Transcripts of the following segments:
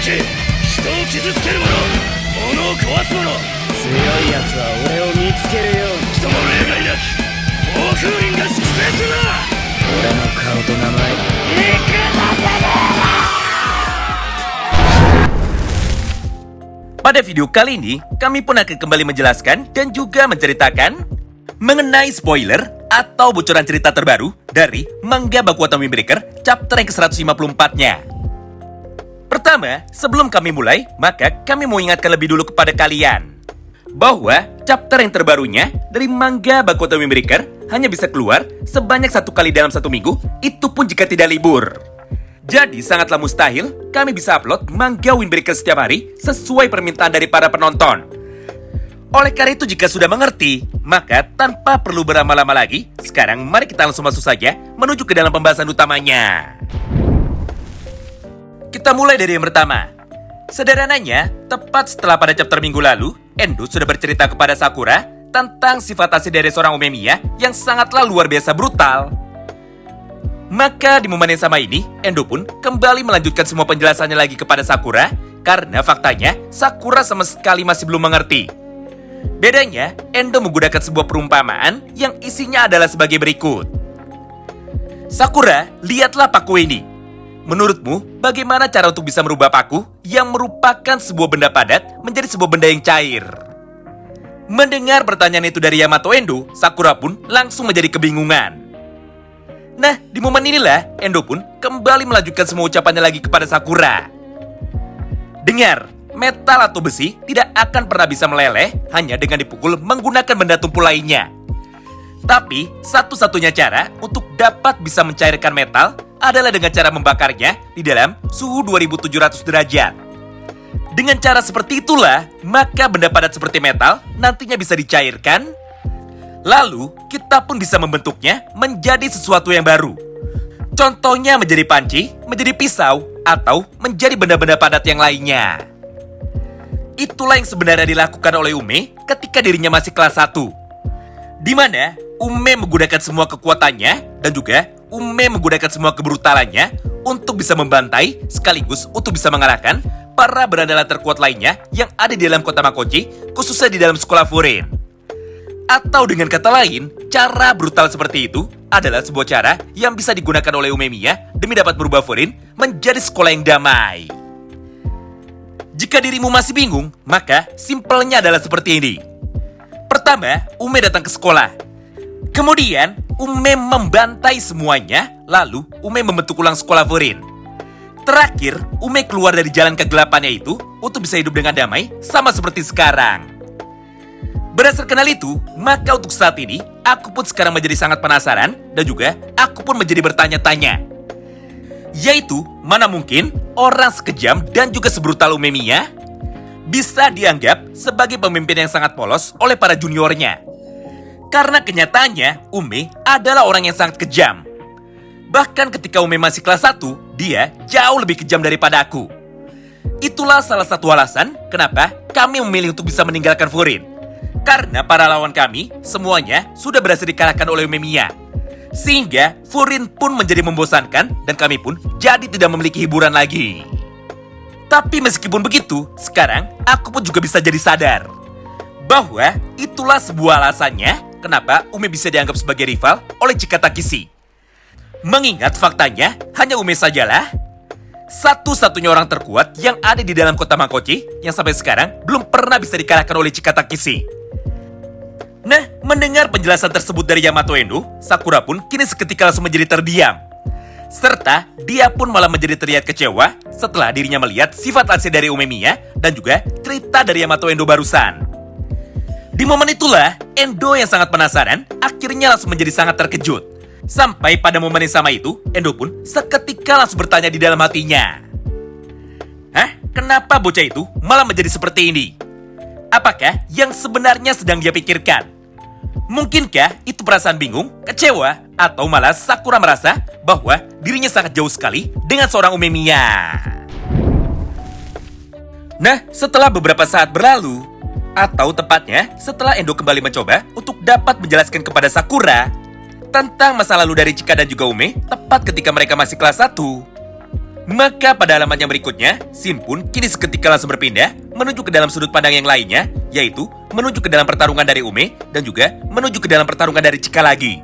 け、人を傷つける者、物を壊す者、強い奴は俺を見つけるように。人の例外なき暴風林が粛清するな。俺の顔と名前、Pada video kali ini, kami pun akan kembali menjelaskan dan juga menceritakan mengenai spoiler atau bocoran cerita terbaru dari manga Baku Wataru Windbreaker chapter yang ke-154-nya. Pertama, sebelum kami mulai, maka kami mau ingatkan lebih dulu kepada kalian bahwa chapter yang terbarunya dari manga Baku Wataru Windbreaker hanya bisa keluar sebanyak 1 kali dalam 1 minggu, itu pun jika tidak libur. Jadi sangatlah mustahil kami bisa upload manga Windbreaker setiap hari sesuai permintaan dari para penonton. Oleh karena itu, jika sudah mengerti, maka tanpa perlu berlama-lama lagi, sekarang mari kita langsung masuk saja menuju ke dalam pembahasan utamanya. Kita mulai dari yang pertama. Sederhananya, tepat setelah pada chapter minggu lalu, Endo sudah bercerita kepada Sakura tentang sifat asli dari seorang Umemiya yang sangatlah luar biasa brutal. Maka di momen yang sama ini, Endo pun kembali melanjutkan semua penjelasannya lagi kepada Sakura karena faktanya Sakura sama sekali masih belum mengerti. Bedanya, Endo menggunakan sebuah perumpamaan yang isinya adalah sebagai berikut. Sakura, lihatlah paku ini. Menurutmu, bagaimana cara untuk bisa merubah paku yang merupakan sebuah benda padat menjadi sebuah benda yang cair? Mendengar pertanyaan itu dari Yamato Endo, Sakura pun langsung menjadi kebingungan. Nah, di momen inilah Endo pun kembali melanjutkan semua ucapannya lagi kepada Sakura. Dengar, metal atau besi tidak akan pernah bisa meleleh hanya dengan dipukul menggunakan benda tumpul lainnya. Tapi, satu-satunya cara untuk dapat bisa mencairkan metal adalah dengan cara membakarnya di dalam suhu 2700 derajat. Dengan cara seperti itulah, maka benda padat seperti metal nantinya bisa dicairkan. Lalu, kita pun bisa membentuknya menjadi sesuatu yang baru. Contohnya menjadi panci, menjadi pisau, atau menjadi benda-benda padat yang lainnya. Itulah yang sebenarnya dilakukan oleh Ume ketika dirinya masih kelas 1. Di mana Ume menggunakan semua kekuatannya dan juga Ume menggunakan semua kebrutalannya untuk bisa membantai sekaligus untuk bisa mengalahkan para berandalan terkuat lainnya yang ada di dalam kota Makochi, khususnya di dalam sekolah Furin. Atau dengan kata lain, cara brutal seperti itu adalah sebuah cara yang bisa digunakan oleh Umemiya demi dapat merubah Furin menjadi sekolah yang damai. Jika dirimu masih bingung, maka simpelnya adalah seperti ini. Pertama, Ume datang ke sekolah. Kemudian, Ume membantai semuanya, lalu Ume membentuk ulang sekolah Furin. Terakhir, Ume keluar dari jalan kegelapannya itu untuk bisa hidup dengan damai sama seperti sekarang. Berdasarkan hal itu, maka untuk saat ini, aku pun sekarang menjadi sangat penasaran dan juga aku pun menjadi bertanya-tanya. Yaitu, mana mungkin orang sekejam dan juga sebrutal Umemiya bisa dianggap sebagai pemimpin yang sangat polos oleh para juniornya. Karena kenyataannya, Ume adalah orang yang sangat kejam. Bahkan ketika Ume masih kelas 1, dia jauh lebih kejam daripada aku. Itulah salah satu alasan kenapa kami memilih untuk bisa meninggalkan Furin. Karena para lawan kami, semuanya sudah berhasil dikalahkan oleh Umemiya. Sehingga Furin pun menjadi membosankan dan kami pun jadi tidak memiliki hiburan lagi. Tapi meskipun begitu, sekarang aku pun juga bisa jadi sadar bahwa itulah sebuah alasannya kenapa Ume bisa dianggap sebagai rival oleh Chika Takeshi. Mengingat faktanya, hanya Ume sajalah satu-satunya orang terkuat yang ada di dalam kota Makochi yang sampai sekarang belum pernah bisa dikalahkan oleh Chika Takeshi. Nah, mendengar penjelasan tersebut dari Yamato Endo, Sakura pun kini seketika langsung menjadi terdiam. Serta, dia pun malah menjadi terlihat kecewa setelah dirinya melihat sifat asli dari Umemiya dan juga cerita dari Yamato Endo barusan. Di momen itulah, Endo yang sangat penasaran akhirnya langsung menjadi sangat terkejut. Sampai pada momen yang sama itu, Endo pun seketika langsung bertanya di dalam hatinya. Hah? Kenapa bocah itu malah menjadi seperti ini? Apakah yang sebenarnya sedang dia pikirkan? Mungkinkah itu perasaan bingung, kecewa, atau malah Sakura merasa bahwa dirinya sangat jauh sekali dengan seorang Umemiya? Nah, setelah beberapa saat berlalu, atau tepatnya setelah Endo kembali mencoba untuk dapat menjelaskan kepada Sakura tentang masa lalu dari Chika dan juga Ume tepat ketika mereka masih kelas 1, Maka pada halaman yang berikutnya, Shin pun kini seketika langsung berpindah menuju ke dalam sudut pandang yang lainnya, yaitu menuju ke dalam pertarungan dari Ume dan juga menuju ke dalam pertarungan dari Chika lagi.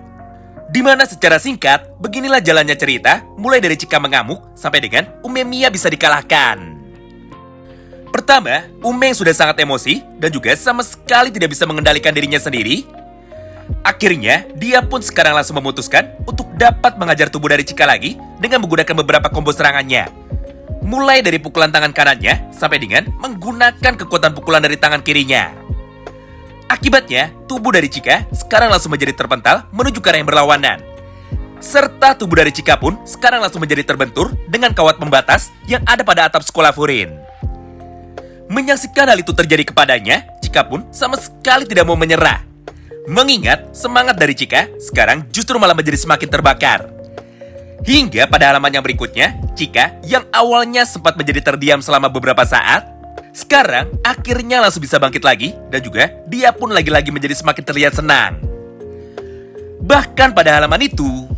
Di mana secara singkat, beginilah jalannya cerita mulai dari Chika mengamuk sampai dengan Umemiya bisa dikalahkan. Pertama, Ume yang sudah sangat emosi dan juga sama sekali tidak bisa mengendalikan dirinya sendiri. Akhirnya, dia pun sekarang langsung memutuskan untuk dapat mengajar tubuh dari Chika lagi dengan menggunakan beberapa combo serangannya. Mulai dari pukulan tangan kanannya sampai dengan menggunakan kekuatan pukulan dari tangan kirinya. Akibatnya, tubuh dari Chika sekarang langsung menjadi terpental menuju ke arah yang berlawanan. Serta tubuh dari Chika pun sekarang langsung menjadi terbentur dengan kawat pembatas yang ada pada atap sekolah Furin. Menyaksikan hal itu terjadi kepadanya, Chika pun sama sekali tidak mau menyerah. Mengingat semangat dari Chika sekarang justru malah menjadi semakin terbakar. Hingga pada halaman yang berikutnya, Chika yang awalnya sempat menjadi terdiam selama beberapa saat, sekarang akhirnya langsung bisa bangkit lagi dan juga dia pun lagi-lagi menjadi semakin terlihat senang. Bahkan pada halaman itu,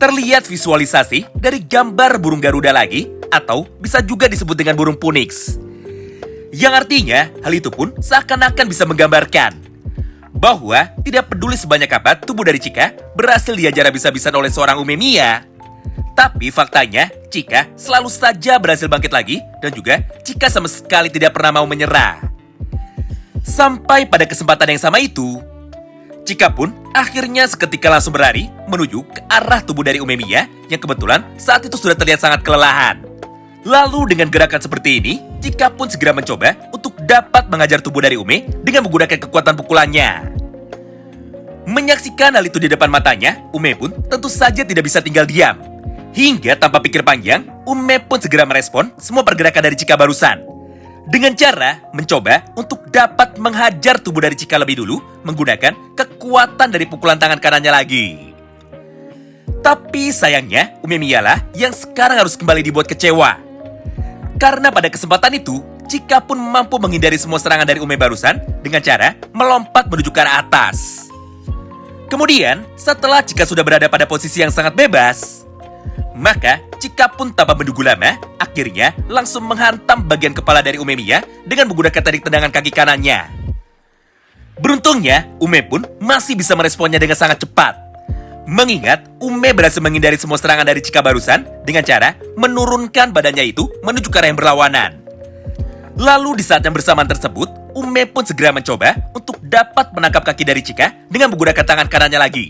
terlihat visualisasi dari gambar burung Garuda lagi atau bisa juga disebut dengan burung Phoenix. Yang artinya hal itu pun seakan-akan bisa menggambarkan bahwa tidak peduli sebanyak apa tubuh dari Chika berhasil diajar habis-habisan oleh seorang Umemiya, tapi faktanya Chika selalu saja berhasil bangkit lagi dan juga Chika sama sekali tidak pernah mau menyerah. Sampai pada kesempatan yang sama itu, Chika pun akhirnya seketika langsung berlari menuju ke arah tubuh dari Umemiya yang kebetulan saat itu sudah terlihat sangat kelelahan. Lalu dengan gerakan seperti ini, Chika pun segera mencoba untuk dapat mengajar tubuh dari Ume dengan menggunakan kekuatan pukulannya. Menyaksikan hal itu di depan matanya, Ume pun tentu saja tidak bisa tinggal diam. Hingga tanpa pikir panjang, Ume pun segera merespon semua pergerakan dari Chika barusan. Dengan cara mencoba untuk dapat menghajar tubuh dari Chika lebih dulu menggunakan kekuatan dari pukulan tangan kanannya lagi. Tapi sayangnya, Umemiya lah yang sekarang harus kembali dibuat kecewa. Karena pada kesempatan itu, Chika pun mampu menghindari semua serangan dari Ume barusan dengan cara melompat menuju ke arah atas. Kemudian, setelah Chika sudah berada pada posisi yang sangat bebas, maka Chika pun tanpa menunggu lama, akhirnya langsung menghantam bagian kepala dari Umemiya dengan menggunakan tarik tendangan kaki kanannya. Beruntungnya, Ume pun masih bisa meresponnya dengan sangat cepat. Mengingat Ume berhasil menghindari semua serangan dari Chika barusan dengan cara menurunkan badannya itu menuju ke arah yang berlawanan. Lalu di saat yang bersamaan tersebut, Ume pun segera mencoba untuk dapat menangkap kaki dari Chika dengan menggunakan tangan kanannya lagi.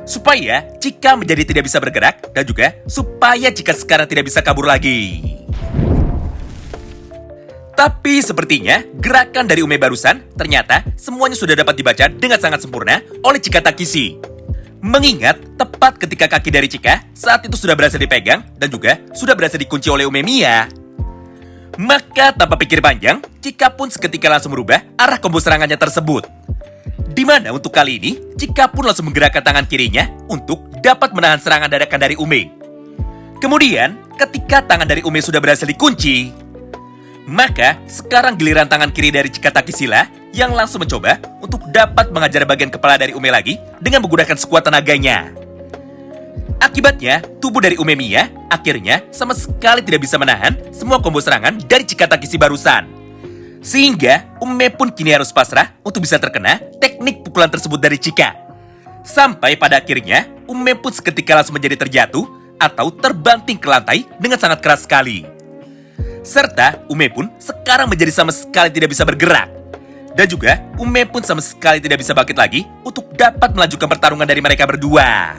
Supaya Chika menjadi tidak bisa bergerak dan juga supaya Chika sekarang tidak bisa kabur lagi. Tapi sepertinya gerakan dari Ume barusan ternyata semuanya sudah dapat dibaca dengan sangat sempurna oleh Chika Takishi. Mengingat tepat ketika kaki dari Chika saat itu sudah berhasil dipegang dan juga sudah berhasil dikunci oleh Umemiya. Maka tanpa pikir panjang, Chika pun seketika langsung merubah arah combo serangannya tersebut. Di mana untuk kali ini, Chika pun langsung menggerakkan tangan kirinya untuk dapat menahan serangan dadakan dari Ume. Kemudian, ketika tangan dari Ume sudah berhasil dikunci, maka sekarang giliran tangan kiri dari Chika Takishi yang langsung mencoba untuk dapat mengajar bagian kepala dari Ume lagi dengan menggunakan sekuat tenaganya. Akibatnya, tubuh dari Umemiya akhirnya sama sekali tidak bisa menahan semua combo serangan dari Chika Takishi barusan. Sehingga Ume pun kini harus pasrah untuk bisa terkena teknik pukulan tersebut dari Chika. Sampai pada akhirnya, Ume pun seketika langsung menjadi terjatuh atau terbanting ke lantai dengan sangat keras sekali. Serta Ume pun sekarang menjadi sama sekali tidak bisa bergerak. Dan juga Ume pun sama sekali tidak bisa bangkit lagi untuk dapat melanjutkan pertarungan dari mereka berdua.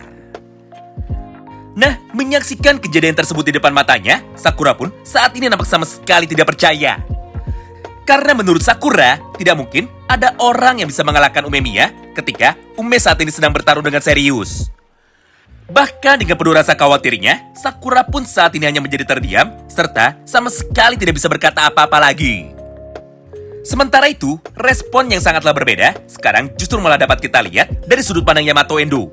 Nah, menyaksikan kejadian tersebut di depan matanya, Sakura pun saat ini nampak sama sekali tidak percaya. Karena menurut Sakura, tidak mungkin ada orang yang bisa mengalahkan Umemiya ketika Ume saat ini sedang bertarung dengan serius. Bahkan dengan penuh rasa khawatirnya, Sakura pun saat ini hanya menjadi terdiam, serta sama sekali tidak bisa berkata apa-apa lagi. Sementara itu, respon yang sangatlah berbeda sekarang justru malah dapat kita lihat dari sudut pandang Yamato Endo.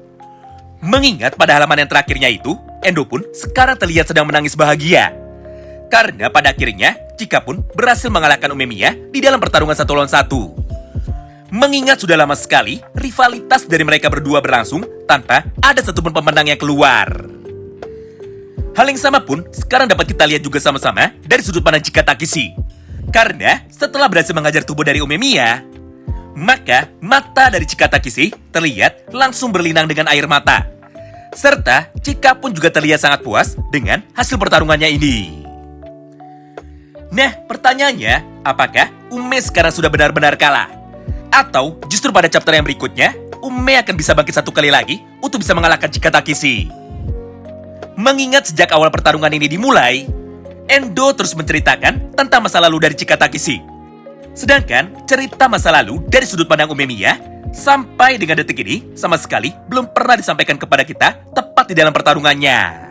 Mengingat pada halaman yang terakhirnya itu, Endo pun sekarang terlihat sedang menangis bahagia. Karena pada akhirnya, Chika pun berhasil mengalahkan Umemiya di dalam pertarungan 1 lawan 1. Mengingat sudah lama sekali, rivalitas dari mereka berdua berlangsung tanpa ada satupun pemenang yang keluar. Hal yang sama pun sekarang dapat kita lihat juga sama-sama dari sudut pandang Chika Takeshi. Karena setelah berhasil mengajar tubuh dari Umemiya, maka mata dari Chika Takeshi terlihat langsung berlinang dengan air mata. Serta Chika pun juga terlihat sangat puas dengan hasil pertarungannya ini. Nah, pertanyaannya, apakah Ume sekarang sudah benar-benar kalah? Atau justru pada chapter yang berikutnya, Ume akan bisa bangkit satu kali lagi untuk bisa mengalahkan Chika Takeshi? Mengingat sejak awal pertarungan ini dimulai, Endo terus menceritakan tentang masa lalu dari Chika Takeshi. Sedangkan cerita masa lalu dari sudut pandang Umemiya sampai dengan detik ini sama sekali belum pernah disampaikan kepada kita tepat di dalam pertarungannya.